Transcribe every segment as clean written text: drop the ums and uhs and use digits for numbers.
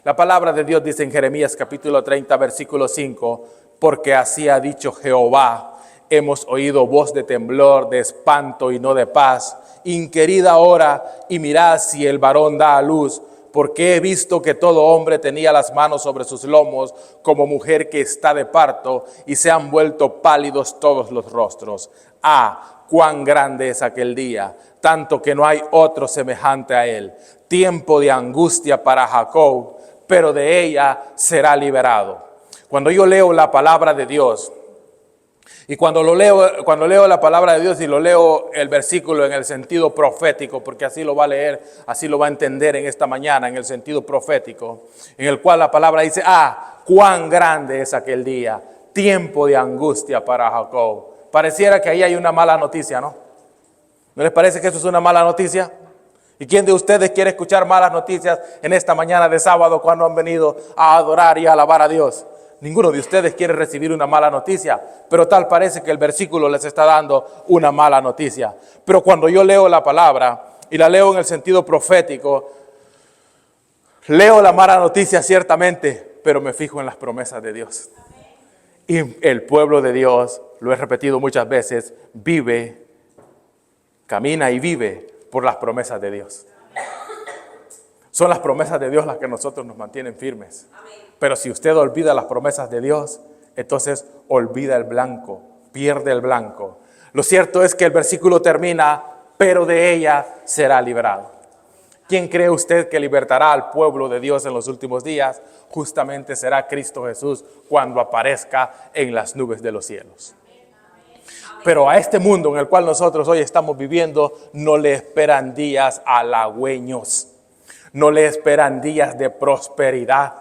La palabra de Dios dice en Jeremías capítulo 30, versículo 5, porque así ha dicho Jehová, hemos oído voz de temblor, de espanto y no de paz. Inquirid ahora y mirad si el varón da a luz, porque he visto que todo hombre tenía las manos sobre sus lomos, como mujer que está de parto, y se han vuelto pálidos todos los rostros. Ah, cuán grande es aquel día, tanto que no hay otro semejante a él. Tiempo de angustia para Jacob, pero de ella será liberado. Cuando yo leo la palabra de Dios, y cuando leo la palabra de Dios y lo leo el versículo en el sentido profético, porque así lo va a leer, así lo va a entender en esta mañana, en el sentido profético, en el cual la palabra dice, ah, cuán grande es aquel día, tiempo de angustia para Jacob. Pareciera que ahí hay una mala noticia, ¿no? ¿No les parece que eso es una mala noticia? ¿Y quién de ustedes quiere escuchar malas noticias en esta mañana de sábado cuando han venido a adorar y a alabar a Dios? Ninguno de ustedes quiere recibir una mala noticia, pero tal parece que el versículo les está dando una mala noticia. Pero cuando yo leo la palabra y la leo en el sentido profético, leo la mala noticia ciertamente, pero me fijo en las promesas de Dios. Y el pueblo de Dios, lo he repetido muchas veces, camina y vive por las promesas de Dios. Son las promesas de Dios las que nosotros nos mantienen firmes. Pero si usted olvida las promesas de Dios, entonces olvida el blanco, pierde el blanco. Lo cierto es que el versículo termina, pero de ella será liberado. ¿Quién cree usted que libertará al pueblo de Dios en los últimos días? Justamente será Cristo Jesús cuando aparezca en las nubes de los cielos. Pero a este mundo en el cual nosotros hoy estamos viviendo no le esperan días halagüeños, no le esperan días de prosperidad.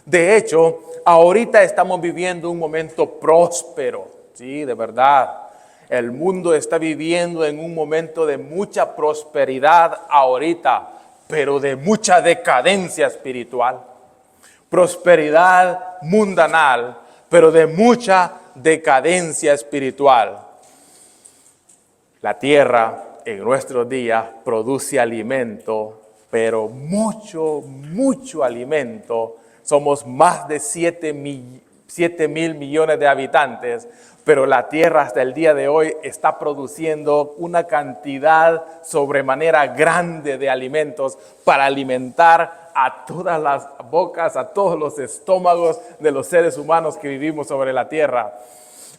De hecho, ahorita estamos viviendo un momento próspero, sí, de verdad. El mundo está viviendo en un momento de mucha prosperidad ahorita, pero de mucha decadencia espiritual. Prosperidad mundanal, pero de mucha decadencia espiritual. La tierra en nuestros días produce alimento, pero mucho alimento. Somos más de 7 mil millones de habitantes, pero la tierra hasta el día de hoy está produciendo una cantidad sobremanera grande de alimentos para alimentar a todas las bocas, a todos los estómagos de los seres humanos que vivimos sobre la tierra.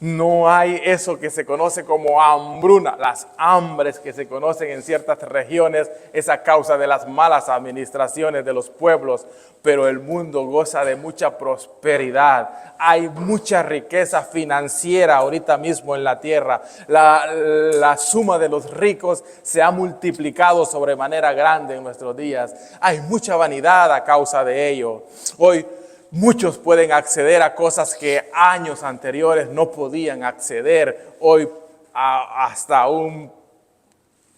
No hay eso que se conoce como hambruna, las hambres que se conocen en ciertas regiones, es a causa de las malas administraciones de los pueblos, pero el mundo goza de mucha prosperidad. Hay mucha riqueza financiera ahorita mismo en la tierra. La suma de los ricos se ha multiplicado sobremanera grande en nuestros días. Hay mucha vanidad a causa de ello. Hoy muchos pueden acceder a cosas que años anteriores no podían acceder. Hoy hasta un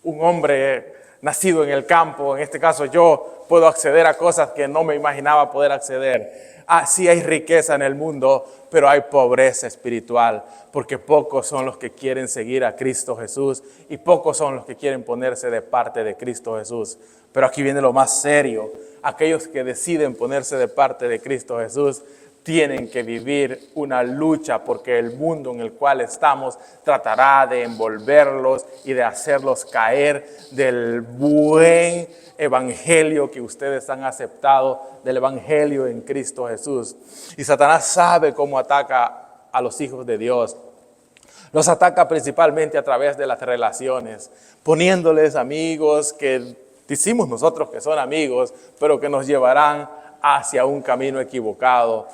hombre nacido en el campo, en este caso yo, puedo acceder a cosas que no me imaginaba poder acceder. Sí hay riqueza en el mundo, pero hay pobreza espiritual, porque pocos son los que quieren seguir a Cristo Jesús y pocos son los que quieren ponerse de parte de Cristo Jesús. Pero aquí viene lo más serio. Aquellos que deciden ponerse de parte de Cristo Jesús tienen que vivir una lucha, porque el mundo en el cual estamos tratará de envolverlos y de hacerlos caer del buen evangelio que ustedes han aceptado, del evangelio en Cristo Jesús. Y Satanás sabe cómo ataca a los hijos de Dios. Los ataca principalmente a través de las relaciones, poniéndoles amigos que decimos nosotros que son amigos, pero que nos llevarán hacia un camino equivocado.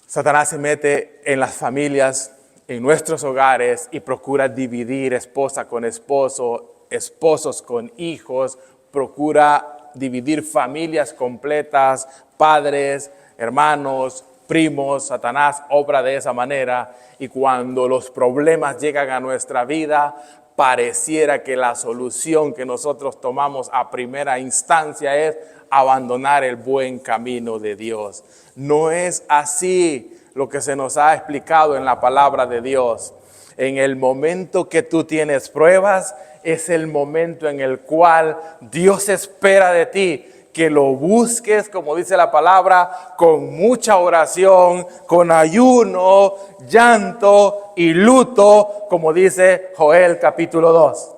Satanás se mete en las familias, en nuestros hogares, y procura dividir esposa con esposo, esposos con hijos, procura dividir familias completas, padres, hermanos, primos. Satanás obra de esa manera, y cuando los problemas llegan a nuestra vida, pareciera que la solución que nosotros tomamos a primera instancia es abandonar el buen camino de Dios. No es así lo que se nos ha explicado en la palabra de Dios. En el momento que tú tienes pruebas, es el momento en el cual Dios espera de ti que lo busques, como dice la palabra, con mucha oración, con ayuno, llanto y luto, como dice Joel capítulo 2.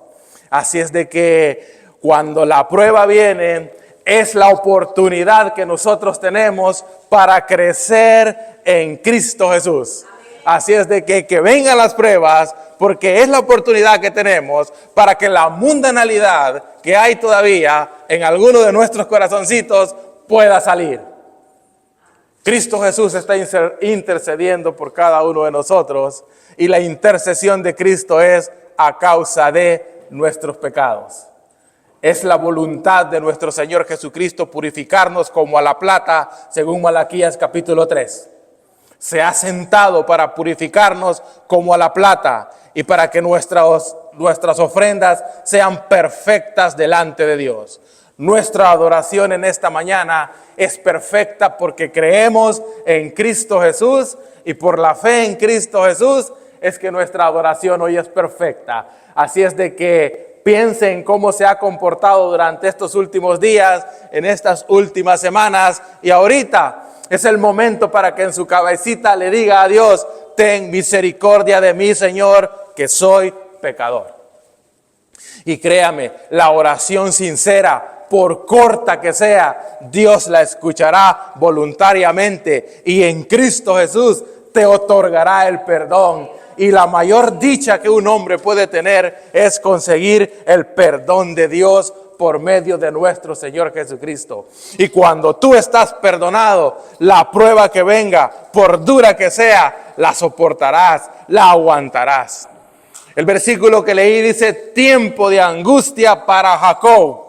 Así es de que cuando la prueba viene, es la oportunidad que nosotros tenemos para crecer en Cristo Jesús. Así es de que vengan las pruebas, porque es la oportunidad que tenemos para que la mundanalidad que hay todavía en alguno de nuestros corazoncitos pueda salir. Cristo Jesús está intercediendo por cada uno de nosotros, y la intercesión de Cristo es a causa de nuestros pecados. Es la voluntad de nuestro Señor Jesucristo purificarnos como a la plata, según Malaquías capítulo 3. Se ha sentado para purificarnos como a la plata y para que nuestras ofrendas sean perfectas delante de Dios. Nuestra adoración en esta mañana es perfecta porque creemos en Cristo Jesús, y por la fe en Cristo Jesús es que nuestra adoración hoy es perfecta. Así es de que piensen cómo se ha comportado durante estos últimos días, en estas últimas semanas, y ahorita es el momento para que en su cabecita le diga a Dios: ten misericordia de mí, Señor, que soy pecador. Y créame, la oración sincera, por corta que sea, Dios la escuchará voluntariamente, y en Cristo Jesús te otorgará el perdón. Y la mayor dicha que un hombre puede tener es conseguir el perdón de Dios por medio de nuestro Señor Jesucristo. Y cuando tú estás perdonado, la prueba que venga, por dura que sea, la soportarás, la aguantarás. El versículo que leí dice: tiempo de angustia para Jacob.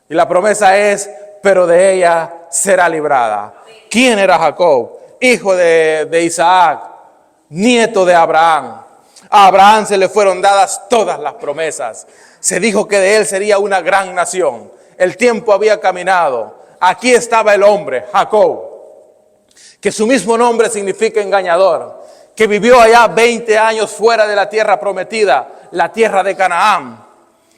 Y la promesa es: pero de ella será librada. ¿Quién era Jacob? Hijo de Isaac, nieto de Abraham. A Abraham se le fueron dadas todas las promesas. Se dijo que de él sería una gran nación. El tiempo había caminado. Aquí estaba el hombre, Jacob, que su mismo nombre significa engañador, que vivió allá 20 años fuera de la tierra prometida, la tierra de Canaán.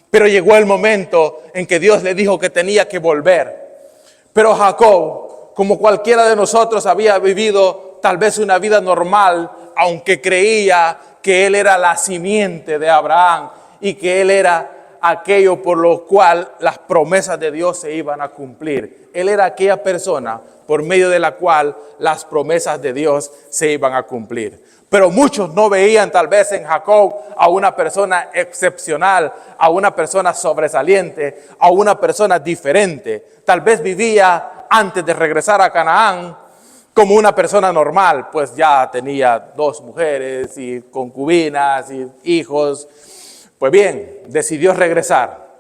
Pero llegó el momento en que Dios le dijo que tenía que volver. Pero Jacob, como cualquiera de nosotros, había vivido tal vez una vida normal, aunque creía que él era la simiente de Abraham y que él era aquello por lo cual las promesas de Dios se iban a cumplir. Él era aquella persona por medio de la cual las promesas de Dios se iban a cumplir. Pero muchos no veían tal vez en Jacob a una persona excepcional, a una persona sobresaliente, a una persona diferente. Tal vez vivía antes de regresar a Canaán como una persona normal, pues ya tenía 2 mujeres y concubinas y hijos. Pues bien, decidió regresar.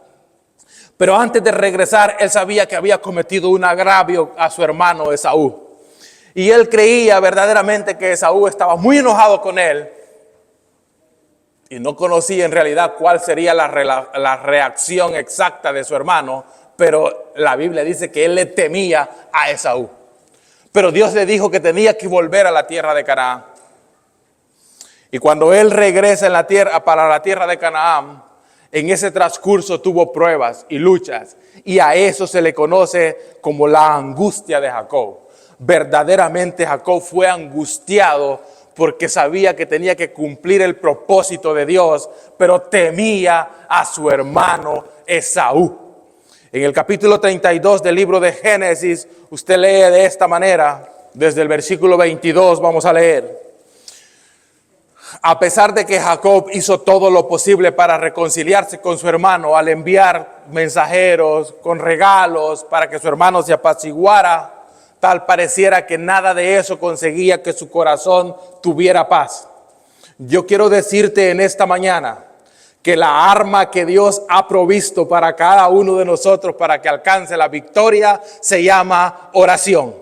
Pero antes de regresar, él sabía que había cometido un agravio a su hermano Esaú. Y él creía verdaderamente que Esaú estaba muy enojado con él. Y no conocía en realidad cuál sería la reacción exacta de su hermano. Pero la Biblia dice que él le temía a Esaú. Pero Dios le dijo que tenía que volver a la tierra de Canaán. Y cuando él regresa para la tierra de Canaán, en ese transcurso tuvo pruebas y luchas. Y a eso se le conoce como la angustia de Jacob. Verdaderamente Jacob fue angustiado porque sabía que tenía que cumplir el propósito de Dios, pero temía a su hermano Esaú. En el capítulo 32 del libro de Génesis, usted lee de esta manera, desde el versículo 22 vamos a leer. A pesar de que Jacob hizo todo lo posible para reconciliarse con su hermano, al enviar mensajeros con regalos para que su hermano se apaciguara, tal pareciera que nada de eso conseguía que su corazón tuviera paz. Yo quiero decirte en esta mañana que la arma que Dios ha provisto para cada uno de nosotros para que alcance la victoria se llama oración.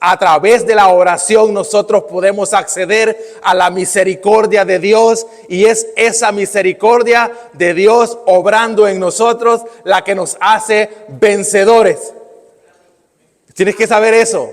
A través de la oración nosotros podemos acceder a la misericordia de Dios, y es esa misericordia de Dios obrando en nosotros la que nos hace vencedores. Tienes que saber eso,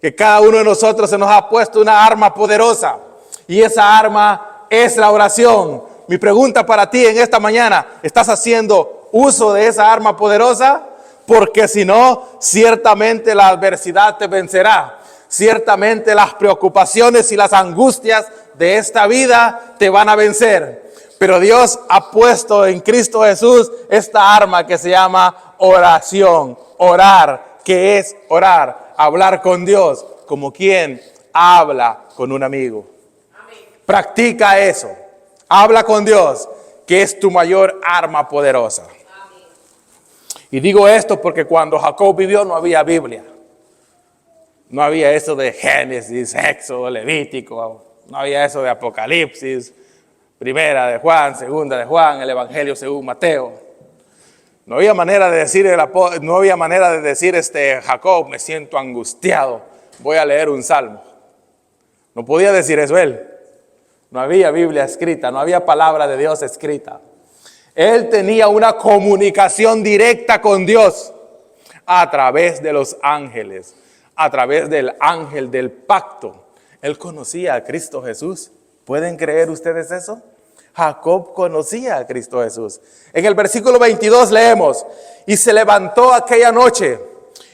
que cada uno de nosotros se nos ha puesto una arma poderosa, y esa arma es la oración. Mi pregunta para ti en esta mañana: ¿estás haciendo uso de esa arma poderosa? porque si no, ciertamente la adversidad te vencerá. Ciertamente las preocupaciones y las angustias de esta vida te van a vencer. Pero Dios ha puesto en Cristo Jesús esta arma que se llama oración. Orar, ¿qué es orar? Hablar con Dios como quien habla con un amigo. Practica eso. Habla con Dios, que es tu mayor arma poderosa. Y digo esto porque cuando Jacob vivió no había Biblia. No había eso de Génesis, Éxodo, Levítico. No había eso de Apocalipsis, Primera de Juan, Segunda de Juan, el Evangelio según Mateo. No había manera de decir, Jacob, me siento angustiado, voy a leer un salmo. No podía decir eso él. No había Biblia escrita, no había palabra de Dios escrita. Él tenía una comunicación directa con Dios a través de los ángeles, a través del ángel del pacto. Él conocía a Cristo Jesús. ¿Pueden creer ustedes eso? Jacob conocía a Cristo Jesús. En el versículo 22 leemos: y se levantó aquella noche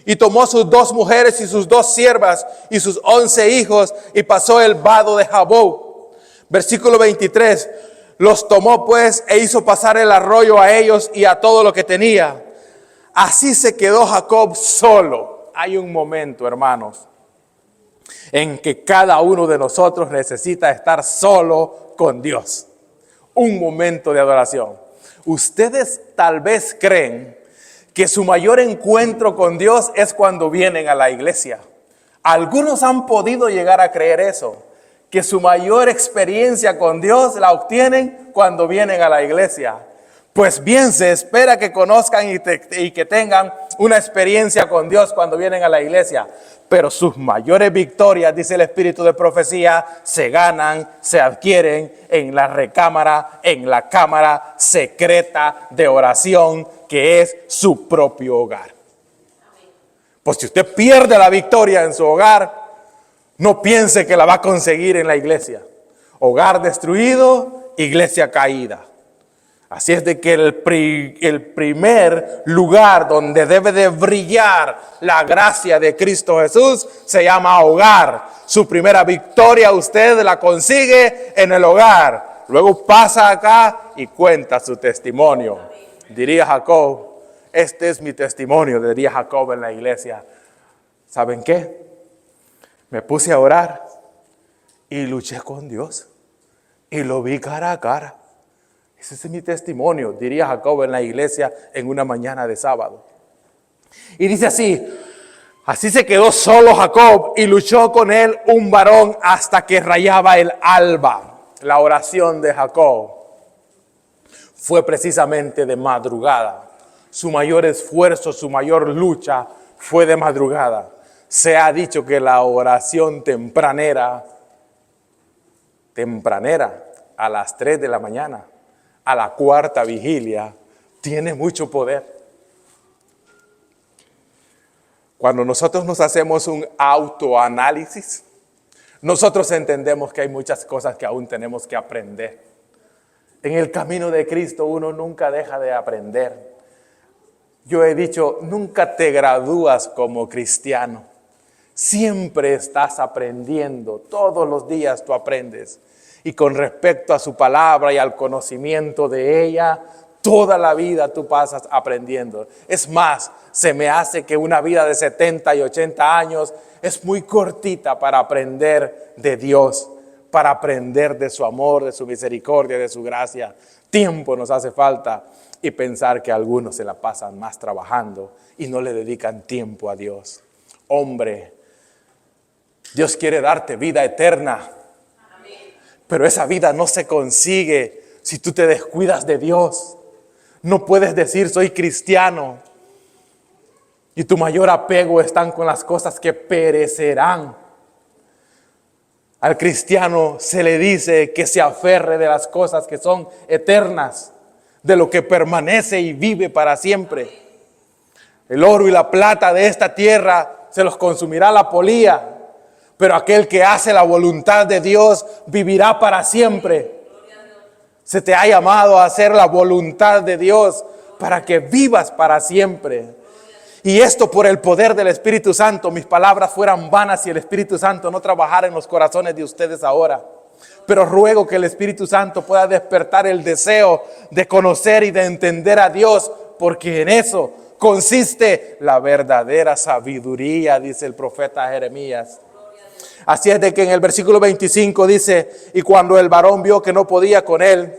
y tomó sus 2 mujeres y sus 2 siervas y sus 11 hijos y pasó el vado de Jaboc. Versículo 23, los tomó pues e hizo pasar el arroyo a ellos y a todo lo que tenía. Así se quedó Jacob solo. Hay un momento, hermanos, en que cada uno de nosotros necesita estar solo con Dios. Un momento de adoración. Ustedes tal vez creen que su mayor encuentro con Dios es cuando vienen a la iglesia. Algunos han podido llegar a creer eso, que su mayor experiencia con Dios la obtienen cuando vienen a la iglesia. Pues bien, se espera que conozcan y que tengan una experiencia con Dios cuando vienen a la iglesia. Pero sus mayores victorias, dice el Espíritu de profecía, se ganan, se adquieren en la recámara, en la cámara secreta de oración, que es su propio hogar. Pues si usted pierde la victoria en su hogar, no piense que la va a conseguir en la iglesia. Hogar destruido, iglesia caída. Así es de que el primer lugar donde debe de brillar la gracia de Cristo Jesús se llama hogar. Su primera victoria usted la consigue en el hogar. Luego pasa acá y cuenta su testimonio. Diría Jacob, este es mi testimonio, diría Jacob en la iglesia. ¿Saben qué? Me puse a orar y luché con Dios y lo vi cara a cara. Ese es mi testimonio, diría Jacob en la iglesia en una mañana de sábado. Y dice así se quedó solo Jacob y luchó con él un varón hasta que rayaba el alba. La oración de Jacob fue precisamente de madrugada. Su mayor esfuerzo, su mayor lucha fue de madrugada. Se ha dicho que la oración tempranera, a las 3 de la mañana, a la cuarta vigilia, tiene mucho poder. Cuando nosotros nos hacemos un autoanálisis, nosotros entendemos que hay muchas cosas que aún tenemos que aprender. En el camino de Cristo uno nunca deja de aprender. Yo he dicho, nunca te gradúas como cristiano. Siempre estás aprendiendo, todos los días tú aprendes. Y con respecto a su palabra y al conocimiento de ella, toda la vida tú pasas aprendiendo. Es más, se me hace que una vida de 70 y 80 años es muy cortita para aprender de Dios, para aprender de su amor, de su misericordia, de su gracia. Tiempo nos hace falta y pensar que algunos se la pasan más trabajando y no le dedican tiempo a Dios. Hombre, Dios quiere darte vida eterna. Pero esa vida no se consigue si tú te descuidas de Dios. No puedes decir soy cristiano y tu mayor apego están con las cosas que perecerán. Al cristiano se le dice que se aferre de las cosas que son eternas, de lo que permanece y vive para siempre. El oro y la plata de esta tierra se los consumirá la polilla. Pero aquel que hace la voluntad de Dios vivirá para siempre. Se te ha llamado a hacer la voluntad de Dios para que vivas para siempre. Y esto por el poder del Espíritu Santo, mis palabras fueran vanas si el Espíritu Santo no trabajara en los corazones de ustedes ahora. Pero ruego que el Espíritu Santo pueda despertar el deseo de conocer y de entender a Dios, porque en eso consiste la verdadera sabiduría, dice el profeta Jeremías. Así es de que en el versículo 25 dice, y cuando el varón vio que no podía con él,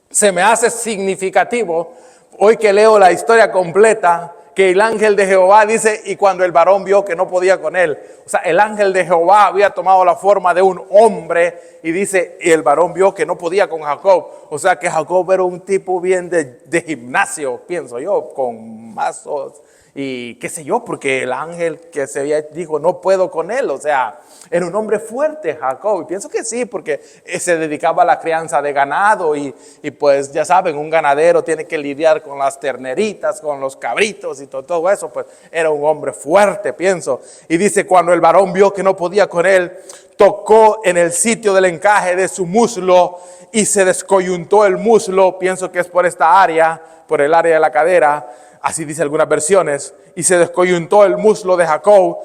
se me hace significativo, hoy que leo la historia completa, que el ángel de Jehová dice, y cuando el varón vio que no podía con él. O sea, el ángel de Jehová había tomado la forma de un hombre y dice, y el varón vio que no podía con Jacob. O sea, que Jacob era un tipo bien de gimnasio, pienso yo, con mazos y qué sé yo, porque el ángel que se había dijo, no puedo con él. O sea, era un hombre fuerte Jacob, y pienso que sí, porque se dedicaba a la crianza de ganado y pues ya saben, un ganadero tiene que lidiar con las terneritas, con los cabritos y todo eso, pues era un hombre fuerte, pienso. Y dice, cuando el varón vio que no podía con él, tocó en el sitio del encaje de su muslo y se descoyuntó el muslo, pienso que es por esta área, por el área de la cadera, así dice algunas versiones, y se descoyuntó el muslo de Jacob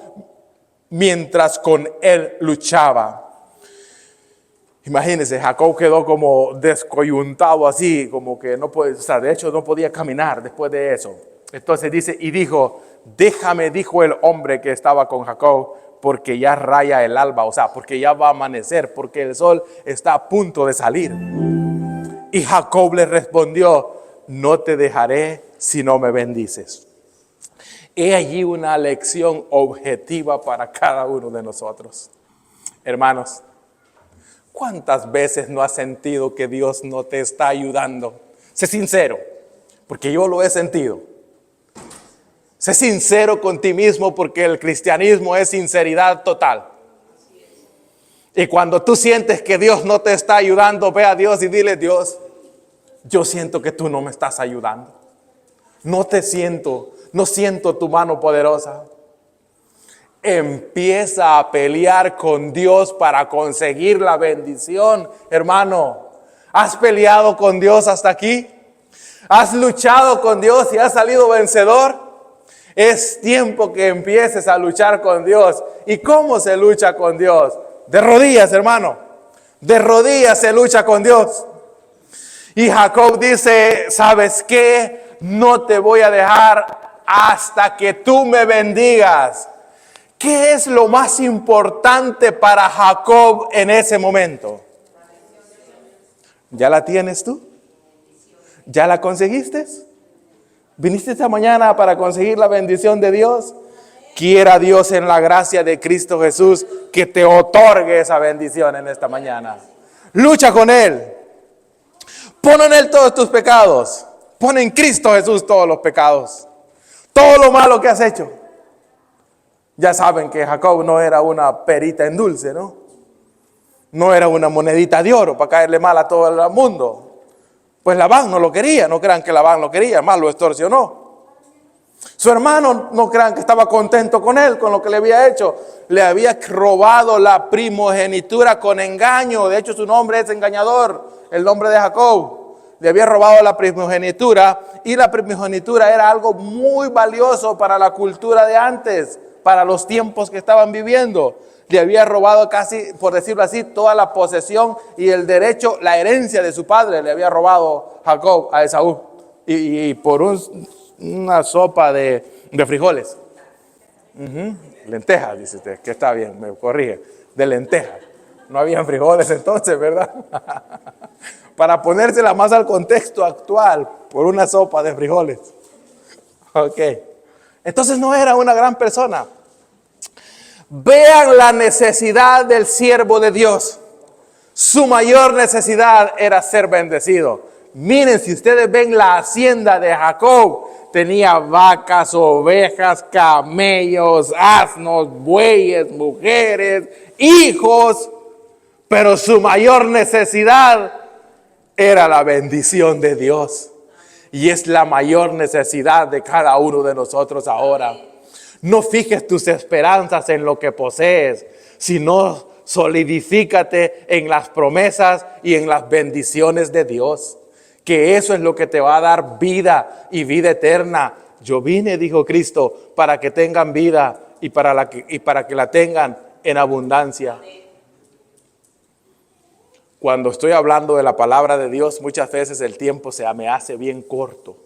mientras con él luchaba. Imagínense, Jacob quedó como descoyuntado así, como que no puede, o sea, de hecho no podía caminar después de eso. Entonces dice, y dijo, déjame, dijo el hombre que estaba con Jacob, porque ya raya el alba, o sea, porque ya va a amanecer, porque el sol está a punto de salir. Y Jacob le respondió, no te dejaré si no me bendices. He allí una lección objetiva para cada uno de nosotros. Hermanos, ¿cuántas veces no has sentido que Dios no te está ayudando? Sé sincero, porque yo lo he sentido. Sé sincero con ti mismo, porque el cristianismo es sinceridad total. Y cuando tú sientes que Dios no te está ayudando, ve a Dios y dile, Dios, yo siento que tú no me estás ayudando. No te siento, no siento tu mano poderosa. Empieza a pelear con Dios para conseguir la bendición, hermano. ¿Has peleado con Dios hasta aquí? ¿Has luchado con Dios y has salido vencedor? Es tiempo que empieces a luchar con Dios. ¿Y cómo se lucha con Dios? De rodillas, hermano. De rodillas se lucha con Dios. Y Jacob dice, ¿sabes qué? No te voy a dejar hasta que tú me bendigas. ¿Qué es lo más importante para Jacob en ese momento? ¿Ya la tienes tú? ¿Ya la conseguiste? ¿Viniste esta mañana para conseguir la bendición de Dios? Quiera Dios en la gracia de Cristo Jesús que te otorgue esa bendición en esta mañana. Lucha con Él. Pon en Él todos tus pecados. Pon en Cristo Jesús todos los pecados. Todo lo malo que has hecho. Ya saben que Jacob no era una perita en dulce, ¿no? No era una monedita de oro para caerle mal a todo el mundo. Pues Labán no lo quería, no crean que Labán lo quería, más lo extorsionó. Su hermano, no crean que estaba contento con él, con lo que le había hecho. Le había robado la primogenitura con engaño. De hecho, su nombre es engañador, el nombre de Jacob. Le había robado la primogenitura, y la primogenitura era algo muy valioso para la cultura de antes, para los tiempos que estaban viviendo. Le había robado casi, por decirlo así, toda la posesión y el derecho, la herencia de su padre le había robado Jacob a Esaú. Y por una sopa de frijoles. Lentejas, dice usted, que está bien, me corrige. De lentejas. No habían frijoles entonces, ¿verdad? Para ponérsela más al contexto actual, por una sopa de frijoles. Ok. Entonces no era una gran persona. Vean la necesidad del siervo de Dios. Su mayor necesidad era ser bendecido. Miren, si ustedes ven la hacienda de Jacob, tenía vacas, ovejas, camellos, asnos, bueyes, mujeres, hijos, pero su mayor necesidad era la bendición de Dios. Y es la mayor necesidad de cada uno de nosotros ahora. No fijes tus esperanzas en lo que posees, sino solidifícate en las promesas y en las bendiciones de Dios. Que eso es lo que te va a dar vida y vida eterna. Yo vine, dijo Cristo, para que tengan vida y para que la tengan en abundancia. Cuando estoy hablando de la palabra de Dios, muchas veces el tiempo me hace bien corto.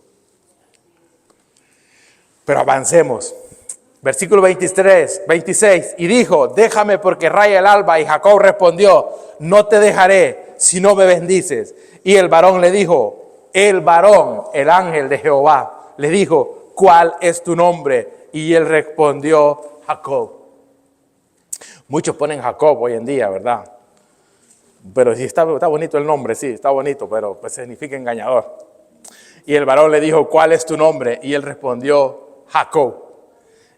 Pero avancemos. Versículo 26. Y dijo, déjame porque raya el alba. Y Jacob respondió, no te dejaré si no me bendices. Y el varón le dijo, el ángel de Jehová, le dijo, ¿cuál es tu nombre? Y él respondió, Jacob. Muchos ponen Jacob hoy en día, ¿verdad? Pero sí está bonito el nombre, sí, está bonito, pero pues significa engañador. Y el varón le dijo, ¿cuál es tu nombre? Y él respondió, Jacob.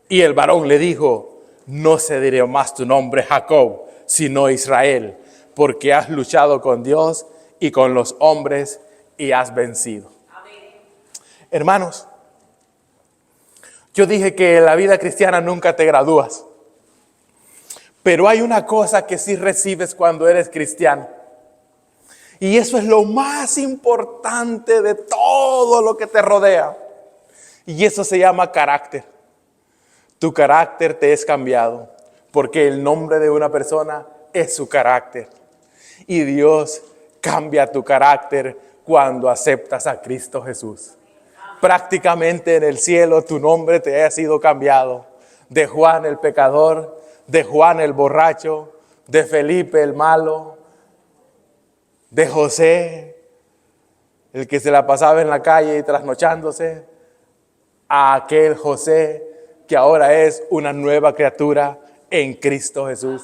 Y el varón le dijo, no se dirá más tu nombre Jacob, sino Israel, porque has luchado con Dios y con los hombres y has vencido. Amén. Hermanos, yo dije que en la vida cristiana nunca te gradúas. Pero hay una cosa que sí recibes cuando eres cristiano. Y eso es lo más importante de todo lo que te rodea. Y eso se llama carácter. Tu carácter te es cambiado. Porque el nombre de una persona es su carácter. Y Dios cambia tu carácter cuando aceptas a Cristo Jesús. Prácticamente en el cielo tu nombre te ha sido cambiado. De Juan el pecador, de Juan el borracho, de Felipe el malo, de José, el que se la pasaba en la calle y trasnochándose, a aquel José que ahora es una nueva criatura en Cristo Jesús.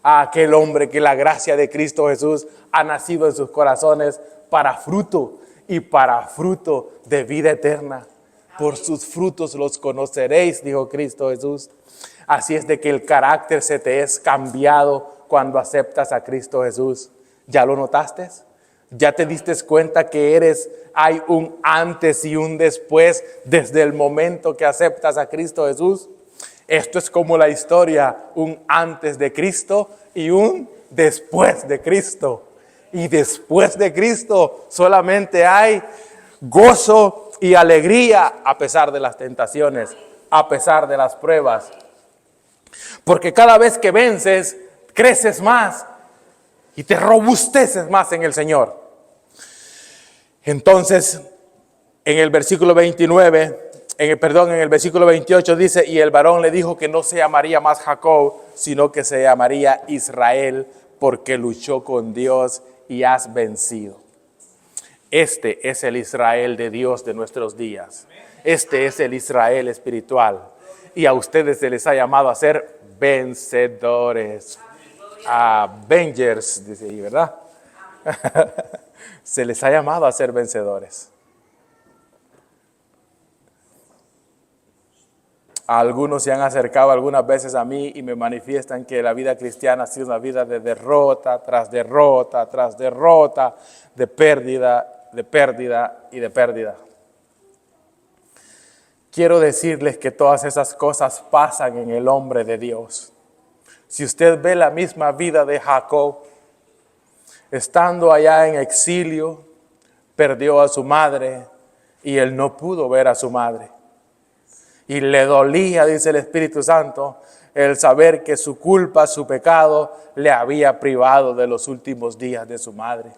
A aquel hombre que la gracia de Cristo Jesús ha nacido en sus corazones para fruto y para fruto de vida eterna. Por sus frutos los conoceréis, dijo Cristo Jesús. Así es de que el carácter se te es cambiado cuando aceptas a Cristo Jesús. ¿Ya lo notaste? ¿Ya te diste cuenta que hay un antes y un después desde el momento que aceptas a Cristo Jesús? Esto es como la historia, un antes de Cristo y un después de Cristo. Y después de Cristo solamente hay gozo y alegría a pesar de las tentaciones, a pesar de las pruebas. Porque cada vez que vences, creces más y te robusteces más en el Señor. Entonces, en el versículo 28 dice, y el varón le dijo que no se llamaría más Jacob, sino que se llamaría Israel, porque luchó con Dios y has vencido. Este es el Israel de Dios de nuestros días. Este es el Israel espiritual. Y a ustedes se les ha llamado a ser vencedores. Avengers, dice ahí, ¿verdad? Se les ha llamado a ser vencedores. Algunos se han acercado algunas veces a mí y me manifiestan que la vida cristiana ha sido una vida de derrota tras derrota, tras derrota, de pérdida y de pérdida. Quiero decirles que todas esas cosas pasan en el hombre de Dios. Si usted ve la misma vida de Jacob, estando allá en exilio, perdió a su madre y él no pudo ver a su madre. Y le dolía, dice el Espíritu Santo, el saber que su culpa, su pecado, le había privado de los últimos días de su madre.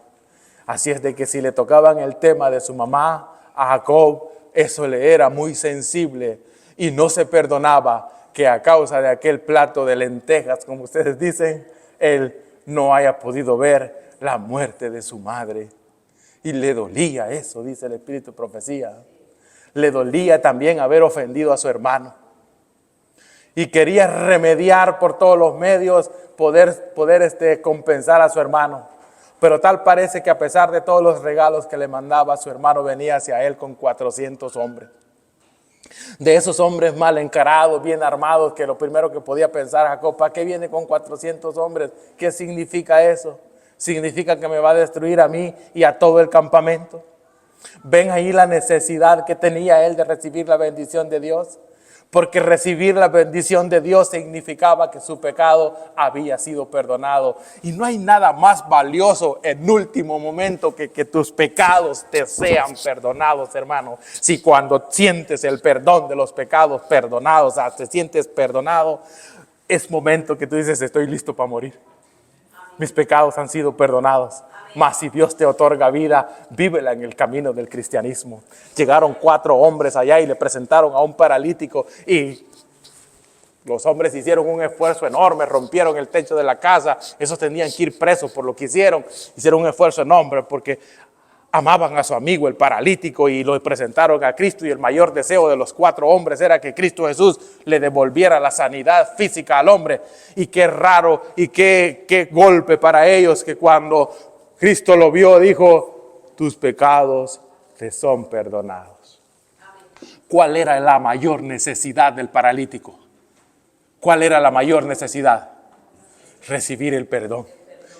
Así es de que si le tocaban el tema de su mamá a Jacob, eso le era muy sensible y no se perdonaba que a causa de aquel plato de lentejas, como ustedes dicen, él no haya podido ver la muerte de su madre. Y le dolía eso, dice el Espíritu de Profecía. Le dolía también haber ofendido a su hermano. Y quería remediar por todos los medios, poder compensar a su hermano. Pero tal parece que a pesar de todos los regalos que le mandaba, su hermano venía hacia él con 400 hombres. De esos hombres mal encarados, bien armados, que lo primero que podía pensar Jacob, ¿para qué viene con 400 hombres? ¿Qué significa eso? Significa que me va a destruir a mí y a todo el campamento. ¿Ven ahí la necesidad que tenía él de recibir la bendición de Dios? Porque recibir la bendición de Dios significaba que su pecado había sido perdonado. Y no hay nada más valioso en último momento que tus pecados te sean perdonados, hermano. Si cuando sientes el perdón de los pecados perdonados, te sientes perdonado, es momento que tú dices, estoy listo para morir. Mis pecados han sido perdonados. Mas si Dios te otorga vida, vívela en el camino del cristianismo. Llegaron 4 hombres allá y le presentaron a un paralítico y los hombres hicieron un esfuerzo enorme, rompieron el techo de la casa. Esos tenían que ir presos por lo que hicieron. Hicieron un esfuerzo enorme porque amaban a su amigo el paralítico y lo presentaron a Cristo, y el mayor deseo de los 4 hombres era que Cristo Jesús le devolviera la sanidad física al hombre. Y qué raro y qué golpe para ellos que cuando Cristo lo vio dijo, tus pecados te son perdonados. ¿Cuál era la mayor necesidad del paralítico? ¿Cuál era la mayor necesidad? Recibir el perdón.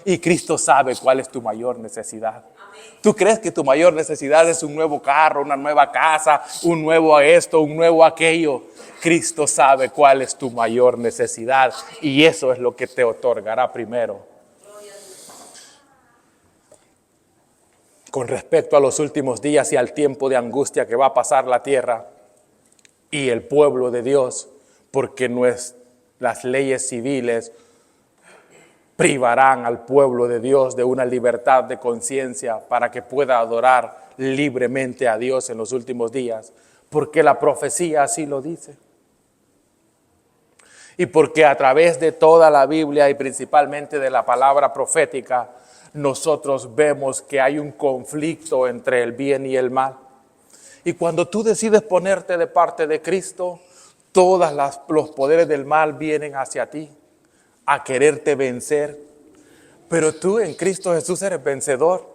Y Cristo sabe cuál es tu mayor necesidad. ¿Tú crees que tu mayor necesidad es un nuevo carro, una nueva casa, un nuevo esto, un nuevo aquello? Cristo sabe cuál es tu mayor necesidad y eso es lo que te otorgará primero. Con respecto a los últimos días y al tiempo de angustia que va a pasar la tierra y el pueblo de Dios, porque las leyes civiles privarán al pueblo de Dios de una libertad de conciencia para que pueda adorar libremente a Dios en los últimos días, porque la profecía así lo dice. Y porque a través de toda la Biblia y principalmente de la palabra profética, nosotros vemos que hay un conflicto entre el bien y el mal. Y cuando tú decides ponerte de parte de Cristo, todos los poderes del mal vienen hacia ti a quererte vencer. Pero tú en Cristo Jesús eres vencedor.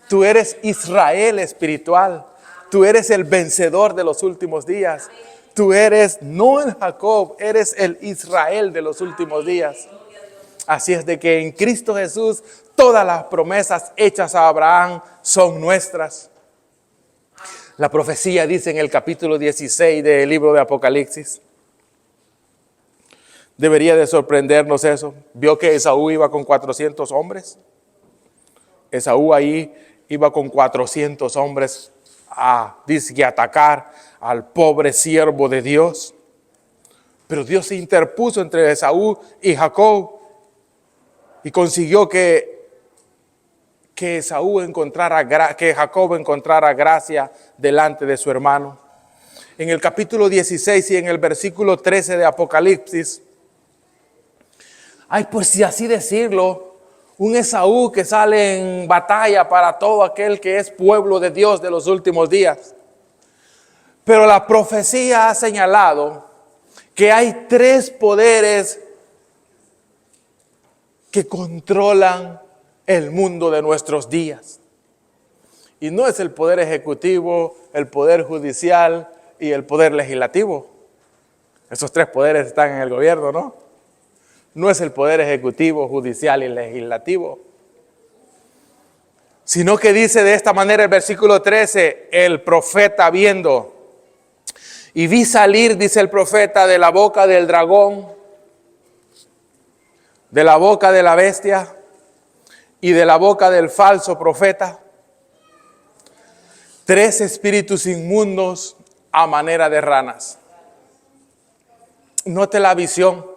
Tú eres Israel espiritual. Tú eres el vencedor de los últimos días. Tú eres no el Jacob, eres el Israel de los últimos días. Así es de que en Cristo Jesús todas las promesas hechas a Abraham son nuestras. La profecía dice en el capítulo 16 del libro de Apocalipsis. Debería de sorprendernos eso. Vio que Esaú iba con 400 hombres. Esaú ahí iba con 400 hombres a atacar al pobre siervo de Dios. Pero Dios se interpuso entre Esaú y Jacob y consiguió que Jacob encontrara gracia delante de su hermano. En el capítulo 16 y en el versículo 13 de Apocalipsis, hay, por si así decirlo, un Esaú que sale en batalla para todo aquel que es pueblo de Dios de los últimos días. Pero la profecía ha señalado que hay 3 poderes que controlan el mundo de nuestros días. Y no es el poder ejecutivo, el poder judicial y el poder legislativo. Esos 3 poderes están en el gobierno, ¿no? No es el poder ejecutivo, judicial y legislativo. Sino que dice de esta manera el versículo 13, el profeta viendo. Y vi salir, dice el profeta, de la boca del dragón, de la boca de la bestia y de la boca del falso profeta, 3 espíritus inmundos a manera de ranas. Note la visión.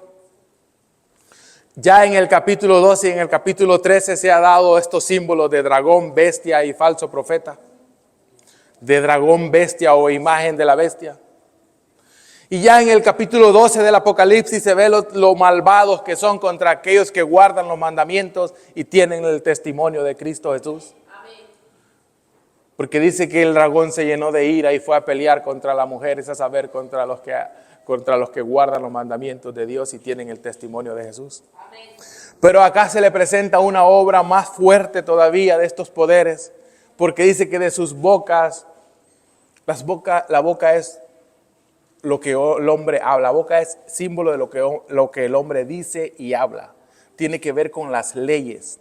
Ya en el capítulo 12 y en el capítulo 13 se ha dado estos símbolos de dragón, bestia y falso profeta. De dragón, bestia o imagen de la bestia. Y ya en el capítulo 12 del Apocalipsis se ve lo malvados que son contra aquellos que guardan los mandamientos y tienen el testimonio de Cristo Jesús. Amén. Porque dice que el dragón se llenó de ira y fue a pelear contra las mujeres, a saber, contra los que guardan los mandamientos de Dios y tienen el testimonio de Jesús. Amén. Pero acá se le presenta una obra más fuerte todavía de estos poderes, porque dice que de sus bocas, la boca es lo que el hombre habla. La boca es símbolo de lo que el hombre dice y habla. Tiene que ver con las leyes.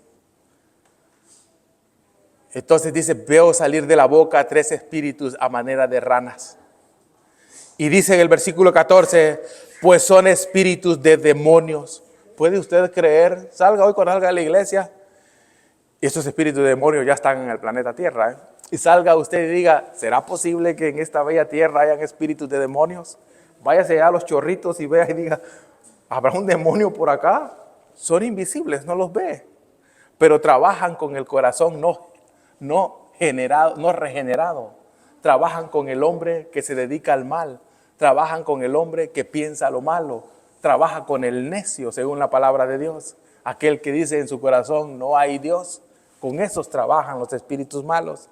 Entonces dice, veo salir de la boca 3 espíritus a manera de ranas. Y dice en el versículo 14, pues son espíritus de demonios. ¿Puede usted creer? Salga hoy cuando salga de la iglesia. Y estos espíritus de demonios ya están en el planeta Tierra. Y salga usted y diga, ¿será posible que en esta bella tierra hayan espíritus de demonios? Váyase allá a los chorritos y vea y diga, ¿habrá un demonio por acá? Son invisibles, no los ve. Pero trabajan con el corazón no regenerado. Trabajan con el hombre que se dedica al mal. Trabajan con el hombre que piensa lo malo. Trabaja con el necio, según la palabra de Dios. Aquel que dice en su corazón, no hay Dios. Con esos trabajan los espíritus malos.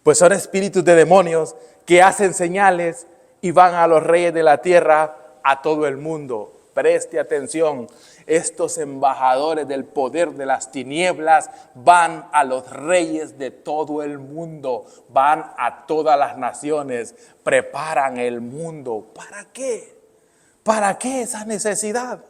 Pues son espíritus de demonios que hacen señales y van a los reyes de la tierra, a todo el mundo. Preste atención. Estos embajadores del poder de las tinieblas van a los reyes de todo el mundo. Van a todas las naciones. Preparan el mundo. ¿Para qué? ¿Para qué esa necesidad?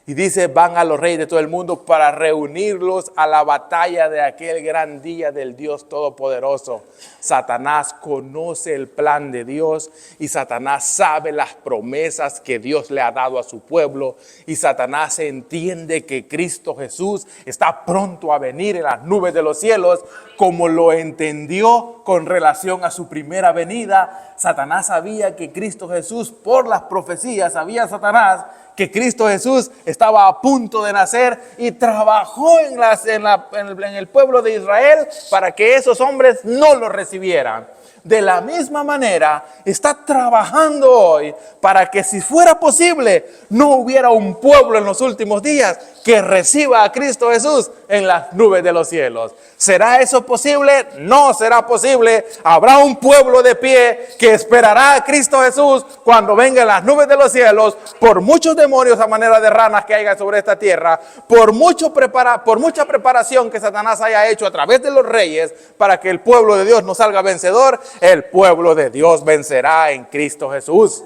Y dice, van a los reyes de todo el mundo para reunirlos a la batalla de aquel gran día del Dios Todopoderoso. Satanás conoce el plan de Dios y Satanás sabe las promesas que Dios le ha dado a su pueblo. Y Satanás entiende que Cristo Jesús está pronto a venir en las nubes de los cielos, como lo entendió con relación a su primera venida. Satanás sabía que Cristo Jesús, por las profecías, sabía Satanás que Cristo Jesús estaba a punto de nacer y trabajó en el pueblo de Israel para que esos hombres no lo recibieran. De la misma manera, está trabajando hoy para que, si fuera posible, no hubiera un pueblo en los últimos días que reciba a Cristo Jesús en las nubes de los cielos. ¿Será eso posible? No será posible. Habrá un pueblo de pie que esperará a Cristo Jesús cuando venga en las nubes de los cielos, por muchos demonios a manera de ranas que haya sobre esta tierra, por mucha preparación que Satanás haya hecho a través de los reyes para que el pueblo de Dios no salga vencedor. El pueblo de Dios vencerá en Cristo Jesús.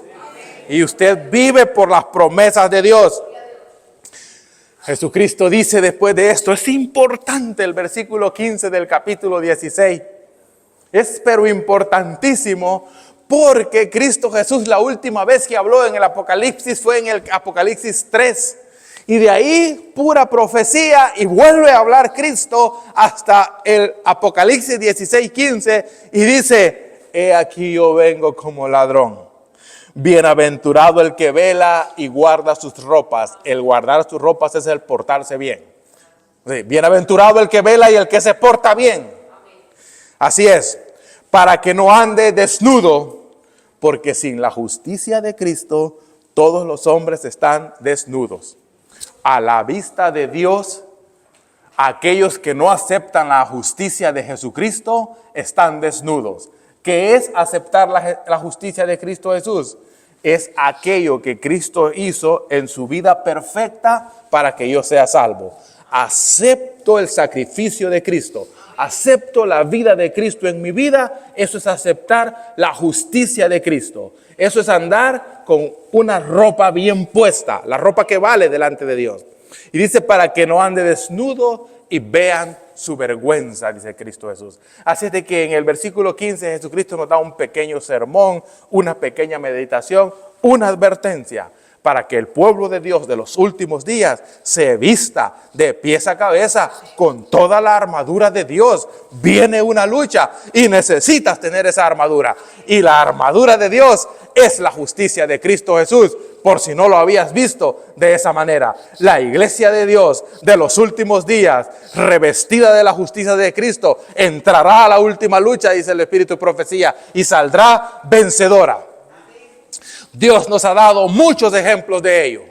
Y usted vive por las promesas de Dios. Jesucristo dice después de esto, es importante el versículo 15 del capítulo 16. Es pero importantísimo, porque Cristo Jesús la última vez que habló en el Apocalipsis fue en el Apocalipsis 3. Y de ahí pura profecía, y vuelve a hablar Cristo hasta el Apocalipsis 16:15 y dice, he aquí yo vengo como ladrón. Bienaventurado el que vela y guarda sus ropas. El guardar sus ropas es el portarse bien. Sí, bienaventurado el que vela y el que se porta bien. Así es, para que no ande desnudo, porque sin la justicia de Cristo todos los hombres están desnudos. A la vista de Dios, aquellos que no aceptan la justicia de Jesucristo están desnudos. ¿Qué es aceptar la justicia de Cristo Jesús? Es aquello que Cristo hizo en su vida perfecta para que yo sea salvo. Acepto el sacrificio de Cristo. Acepto la vida de Cristo en mi vida. Eso es aceptar la justicia de Cristo. Eso es andar con una ropa bien puesta, la ropa que vale delante de Dios. Y dice, para que no ande desnudo y vean su vergüenza, dice Cristo Jesús. Así es de que en el versículo 15 Jesucristo nos da un pequeño sermón, una pequeña meditación, una advertencia, para que el pueblo de Dios de los últimos días se vista de pies a cabeza con toda la armadura de Dios. Viene una lucha y necesitas tener esa armadura. Y la armadura de Dios es la justicia de Cristo Jesús, por si no lo habías visto de esa manera. La iglesia de Dios de los últimos días, revestida de la justicia de Cristo, entrará a la última lucha, dice el Espíritu de Profecía, y saldrá vencedora. Dios nos ha dado muchos ejemplos de ello.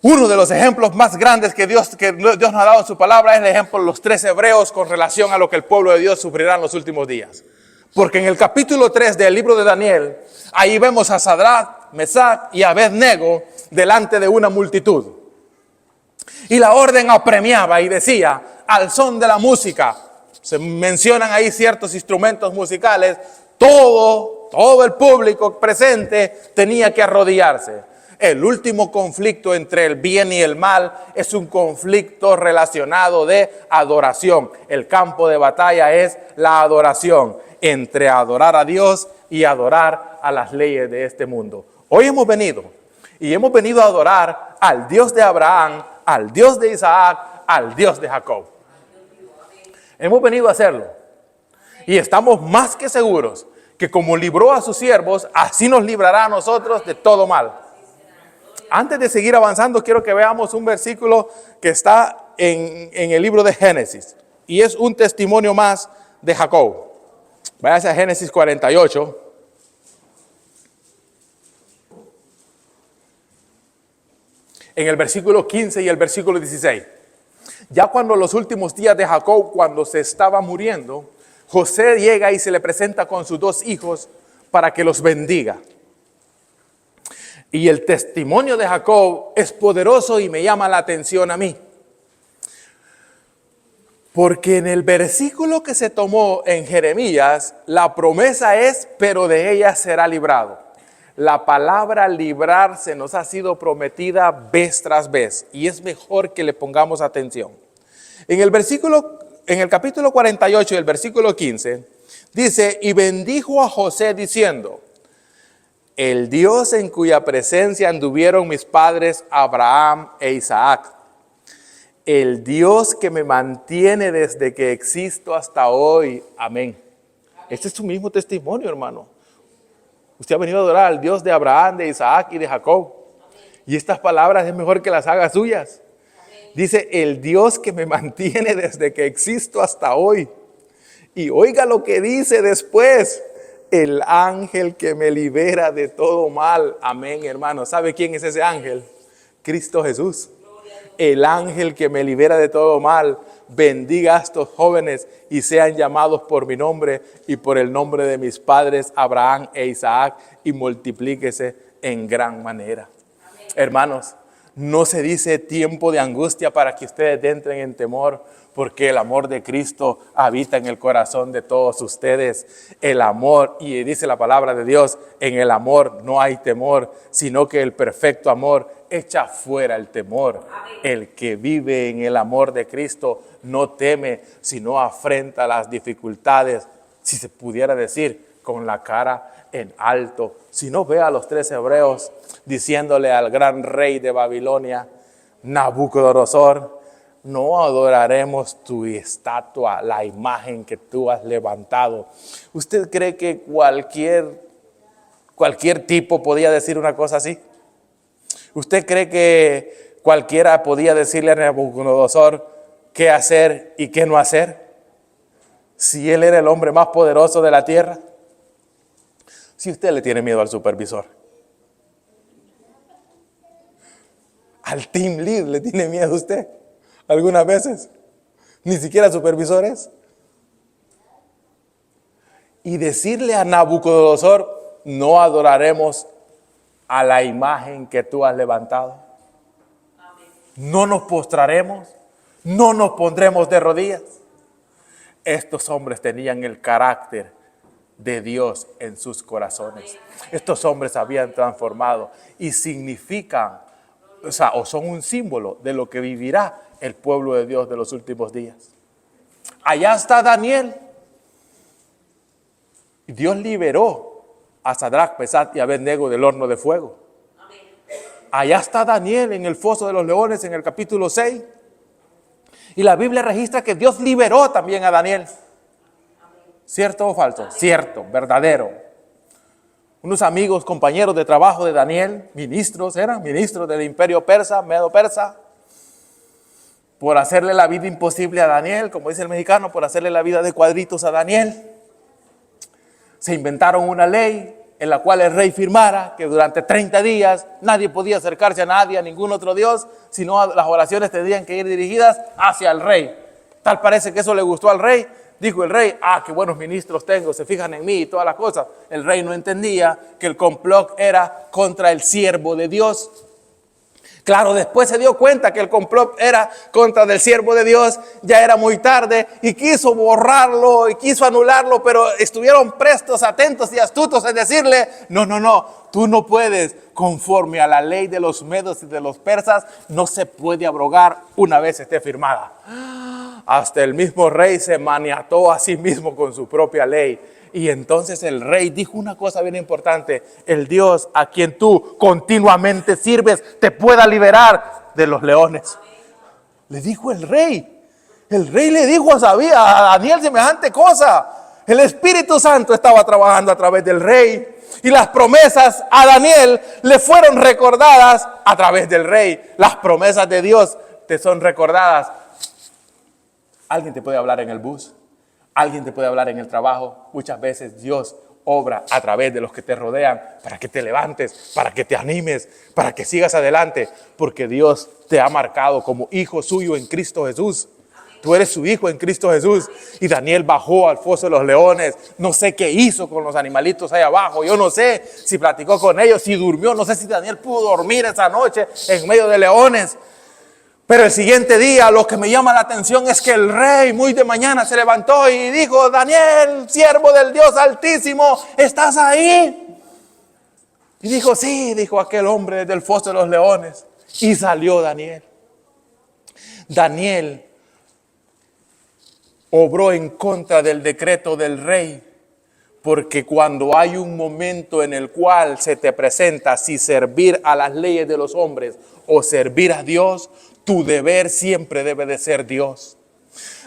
Uno de los ejemplos más grandes que Dios nos ha dado en su palabra es el ejemplo de los 3 hebreos con relación a lo que el pueblo de Dios sufrirá en los últimos días. Porque en el capítulo 3 del libro de Daniel, ahí vemos a Sadrach, Mesach y Abed-nego delante de una multitud. Y la orden apremiaba y decía, al son de la música, se mencionan ahí ciertos instrumentos musicales, todo el público presente tenía que arrodillarse. El último conflicto entre el bien y el mal es un conflicto relacionado de adoración. El campo de batalla es la adoración, entre adorar a Dios y adorar a las leyes de este mundo. Hoy hemos venido a adorar al Dios de Abraham, al Dios de Isaac, al Dios de Jacob. Hemos venido a hacerlo. Y estamos más que seguros que como libró a sus siervos, así nos librará a nosotros de todo mal. Antes de seguir avanzando, quiero que veamos un versículo que está en el libro de Génesis. Y es un testimonio más de Jacob. Váyase a Génesis 48. En el versículo 15 y el versículo 16. Ya cuando los últimos días de Jacob, cuando se estaba muriendo, José llega y se le presenta con sus 2 hijos para que los bendiga. Y el testimonio de Jacob es poderoso y me llama la atención a mí. Porque en el versículo que se tomó en Jeremías, la promesa es, pero de ella será librado. La palabra librarse nos ha sido prometida vez tras vez y es mejor que le pongamos atención. En el capítulo 48 y el versículo 15, dice, y bendijo a José diciendo, el Dios en cuya presencia anduvieron mis padres Abraham e Isaac, el Dios que me mantiene desde que existo hasta hoy. Amén. Este es su mismo testimonio, hermano. Usted ha venido a adorar al Dios de Abraham, de Isaac y de Jacob. Y estas palabras es mejor que las haga suyas. Dice, el Dios que me mantiene desde que existo hasta hoy. Y oiga lo que dice después. El ángel que me libera de todo mal. Amén, hermano. ¿Sabe quién es ese ángel? Cristo Jesús. El ángel que me libera de todo mal. Bendiga a estos jóvenes y sean llamados por mi nombre y por el nombre de mis padres Abraham e Isaac, y multiplíquese en gran manera. Amén. Hermanos, no se dice tiempo de angustia para que ustedes entren en temor, porque el amor de Cristo habita en el corazón de todos ustedes. El amor, y dice la palabra de Dios, en el amor no hay temor, sino que el perfecto amor echa fuera el temor. Amén. El que vive en el amor de Cristo no teme, sino afrenta las dificultades, si se pudiera decir, con la cara en alto. Si no, ve a los 3 hebreos diciéndole al gran rey de Babilonia, Nabucodonosor, no adoraremos tu estatua, la imagen que tú has levantado. ¿Usted cree que cualquier tipo podía decir una cosa así? ¿Usted cree que cualquiera podía decirle a Nabucodonosor qué hacer y qué no hacer? Si él era el hombre más poderoso de la tierra. Si usted le tiene miedo al supervisor, al team lead le tiene miedo a usted, algunas veces, ni siquiera supervisores. Y decirle a Nabucodonosor, no adoraremos a la imagen que tú has levantado. No nos postraremos, no nos pondremos de rodillas. Estos hombres tenían el carácter de Dios en sus corazones. Estos hombres habían transformado y significan, o son un símbolo de lo que vivirá el pueblo de Dios de los últimos días. Allá está Daniel. Dios liberó a Sadrach, Mesach y Abednego del horno de fuego. Allá está Daniel en el foso de los leones en el capítulo 6. Y la Biblia registra que Dios liberó también a Daniel. ¿Cierto o falso? Cierto, verdadero. Unos amigos, compañeros de trabajo de Daniel, ministros del imperio persa, medo-persa, por hacerle la vida imposible a Daniel, como dice el mexicano, por hacerle la vida de cuadritos a Daniel, se inventaron una ley en la cual el rey firmara que durante 30 días nadie podía acercarse a nadie, a ningún otro Dios, sino las oraciones tendrían que ir dirigidas hacia el rey. Tal parece que eso le gustó al rey. Dijo el rey, qué buenos ministros tengo, se fijan en mí y todas las cosas. El rey no entendía que el complot era contra el siervo de Dios. Claro, después se dio cuenta que el complot era contra del siervo de Dios, ya era muy tarde y quiso borrarlo y quiso anularlo, pero estuvieron prestos, atentos y astutos en decirle, no, tú no puedes, conforme a la ley de los medos y de los persas, no se puede abrogar una vez esté firmada. Hasta el mismo rey se maniató a sí mismo con su propia ley. Y entonces el rey dijo una cosa bien importante: el Dios a quien tú continuamente sirves te pueda liberar de los leones. Le dijo el rey. El rey le dijo a Daniel semejante cosa. El Espíritu Santo estaba trabajando a través del rey. Y las promesas a Daniel le fueron recordadas a través del rey. Las promesas de Dios te son recordadas. Alguien te puede hablar en el bus. Alguien te puede hablar en el trabajo. Muchas veces Dios obra a través de los que te rodean para que te levantes, para que te animes, para que sigas adelante, porque Dios te ha marcado como hijo suyo en Cristo Jesús. Tú eres su hijo en Cristo Jesús. Y Daniel bajó al foso de los leones. No sé qué hizo con los animalitos ahí abajo. Yo no sé si platicó con ellos, si durmió. No sé si Daniel pudo dormir esa noche en medio de leones. Pero el siguiente día lo que me llama la atención es que el rey muy de mañana se levantó y dijo: Daniel, siervo del Dios Altísimo, ¿estás ahí? Y dijo: sí, dijo aquel hombre del foso de los leones. Y salió Daniel. Daniel obró en contra del decreto del rey, porque cuando hay un momento en el cual se te presenta si servir a las leyes de los hombres o servir a Dios, tu deber siempre debe de ser Dios.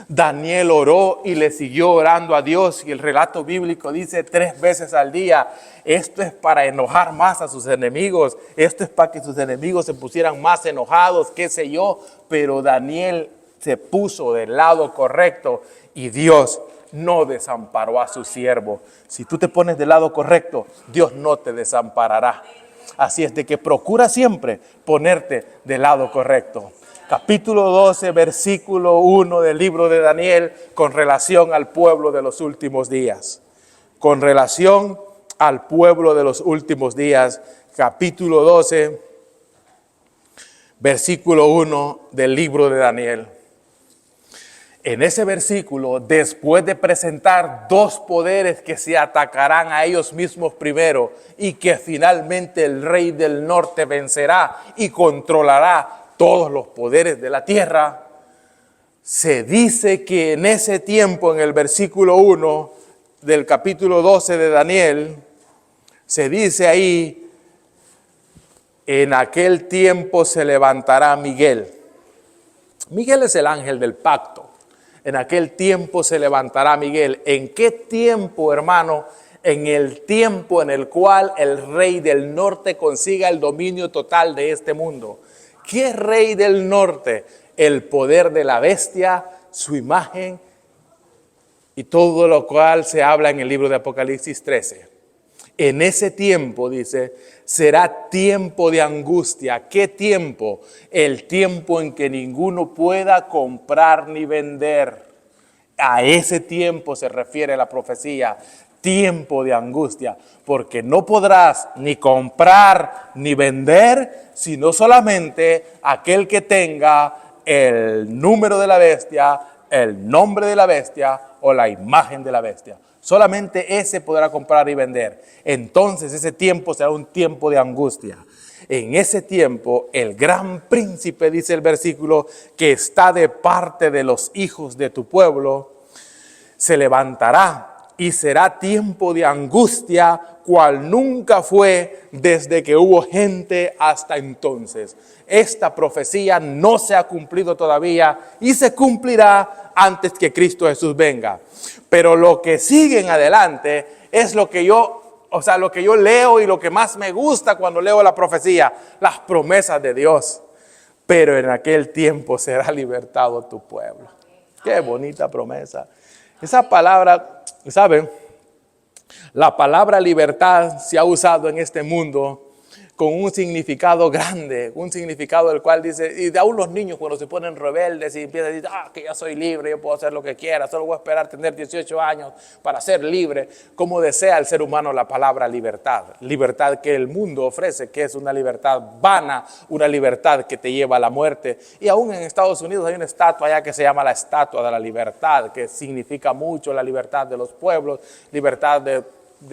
Daniel oró y le siguió orando a Dios, y el relato bíblico dice 3 veces al día. Esto es para enojar más a sus enemigos, esto es para que sus enemigos se pusieran más enojados, qué sé yo, pero Daniel se puso del lado correcto y Dios no desamparó a su siervo. Si tú te pones del lado correcto, Dios no te desamparará. Así es de que procura siempre ponerte del lado correcto. Capítulo 12, versículo 1 del libro de Daniel, con relación al pueblo de los últimos días. Con relación al pueblo de los últimos días, capítulo 12, versículo 1 del libro de Daniel. En ese versículo, después de presentar 2 poderes que se atacarán a ellos mismos primero y que finalmente el rey del norte vencerá y controlará todos los poderes de la tierra, se dice que en ese tiempo, en el versículo 1 del capítulo 12 de Daniel, se dice ahí: en aquel tiempo se levantará Miguel. Miguel es el ángel del pacto. En aquel tiempo se levantará Miguel. ¿En qué tiempo, hermano? En el tiempo en el cual el rey del norte consiga el dominio total de este mundo. ¿Qué rey del norte? El poder de la bestia, su imagen y todo lo cual se habla en el libro de Apocalipsis 13. En ese tiempo, dice, será tiempo de angustia. ¿Qué tiempo? El tiempo en que ninguno pueda comprar ni vender. A ese tiempo se refiere la profecía. Tiempo de angustia, porque no podrás ni comprar ni vender, sino solamente aquel que tenga el número de la bestia, el nombre de la bestia o la imagen de la bestia. Solamente ese podrá comprar y vender. Entonces ese tiempo será un tiempo de angustia. En ese tiempo el gran príncipe, dice el versículo, que está de parte de los hijos de tu pueblo, se levantará. Y será tiempo de angustia, cual nunca fue desde que hubo gente hasta entonces. Esta profecía no se ha cumplido todavía y se cumplirá antes que Cristo Jesús venga. Pero lo que sigue en adelante es lo que yo leo y lo que más me gusta cuando leo la profecía, las promesas de Dios. Pero en aquel tiempo será libertado tu pueblo. Qué bonita promesa. Esa palabra, ¿saben? La palabra libertad se ha usado en este mundo con un significado grande, un significado del cual dice, y de aún los niños cuando se ponen rebeldes y empiezan a decir, que yo soy libre, yo puedo hacer lo que quiera, solo voy a esperar tener 18 años para ser libre, como desea el ser humano la palabra libertad. Libertad que el mundo ofrece, que es una libertad vana, una libertad que te lleva a la muerte. Y aún en Estados Unidos hay una estatua allá que se llama la Estatua de la Libertad, que significa mucho la libertad de los pueblos, libertad de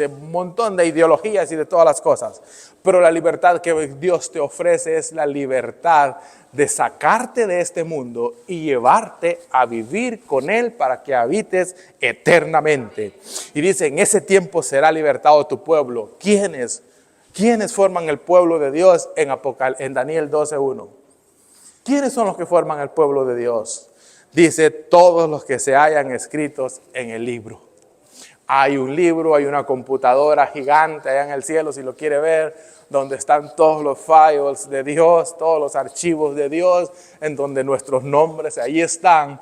un montón de ideologías y de todas las cosas. Pero la libertad que Dios te ofrece es la libertad de sacarte de este mundo y llevarte a vivir con Él para que habites eternamente. Y dice, en ese tiempo será libertado tu pueblo. ¿Quiénes forman el pueblo de Dios en Daniel 12:1? ¿Quiénes son los que forman el pueblo de Dios? Dice, todos los que se hayan escritos en el libro. Hay un libro, hay una computadora gigante allá en el cielo, si lo quiere ver, donde están todos los files de Dios, todos los archivos de Dios, en donde nuestros nombres ahí están.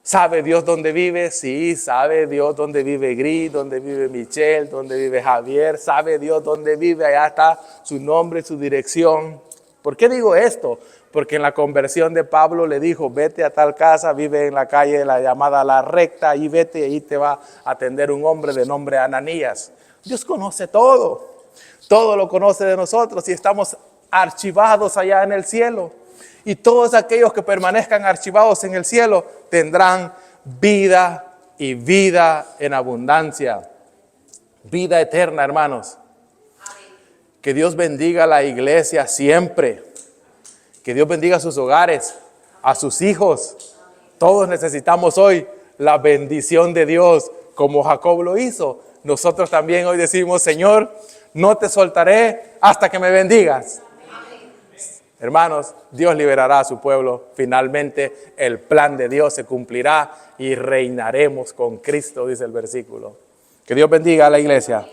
¿Sabe Dios dónde vive? Sí, sabe Dios dónde vive Gris, dónde vive Michelle, dónde vive Javier, sabe Dios dónde vive, allá está su nombre, su dirección. ¿Por qué digo esto? Porque en la conversión de Pablo le dijo, vete a tal casa, vive en la calle la llamada La Recta, ahí vete y ahí te va a atender un hombre de nombre Ananías. Dios conoce todo lo conoce de nosotros y estamos archivados allá en el cielo. Y todos aquellos que permanezcan archivados en el cielo tendrán vida y vida en abundancia. Vida eterna, hermanos. Que Dios bendiga a la iglesia siempre. Que Dios bendiga a sus hogares, a sus hijos. Todos necesitamos hoy la bendición de Dios, como Jacob lo hizo. Nosotros también hoy decimos, Señor, no te soltaré hasta que me bendigas. Hermanos, Dios liberará a su pueblo. Finalmente, el plan de Dios se cumplirá y reinaremos con Cristo, dice el versículo. Que Dios bendiga a la iglesia.